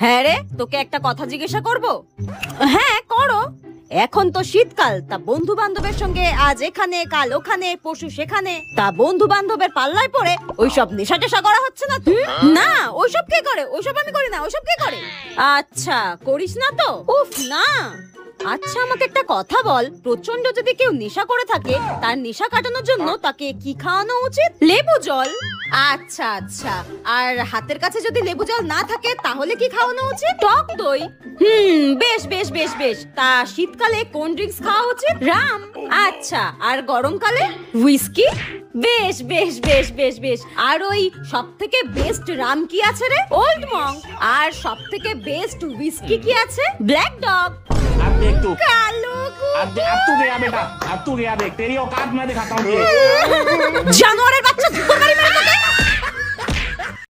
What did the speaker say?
হ্যাঁ রে, তোকে একটা কথা জিজ্ঞাসা করব। হ্যাঁ করো। এখন তো শীতকাল, তা বন্ধু বান্ধবের সঙ্গে আজ এখানে কাল ওখানে পরশু সেখানে, তা বন্ধু বান্ধবের পাল্লায় পড়ে ওইসব নেশা টেশা করা হচ্ছে না তো? না, ওইসব কে করে? ওইসব আমি করি না। ওইসব কে করে? আচ্ছা, করিস না তো? উফ না। আচ্ছা আমাকে একটা কথা বল, প্রচন্ড যদি কেউ নেশা করে থাকে, তার নেশা কাটানোর জন্য তাকে কি খাওয়ানো উচিত? লেবু জল। আচ্ছা আচ্ছা, আর হাতের কাছে যদি লেবু জল না থাকে তাহলে কি খাওয়ানো উচিত? টক দই। বেশ বেশ বেশ বেশ। তা শীতকালে কোন ড্রিঙ্কস খাওয়া উচিত? রাম। আচ্ছা, আর গরমকালে? হুইস্কি। বেশ বেশ বেশ বেশ বেশ। আর ওই সব থেকে বেস্ট রাম কি আছে রে? ওল্ড মং। আর সব থেকে বেস্ট হুইস্কি কি আছে? Black dog. अब देख तू, কালো अब तू गया बेटा, अब तू गया देख, तेरी औकात मैं दिखाता हूँ। জানোয়ারের বাচ্চা, জুতো মারি মেরে তোকে।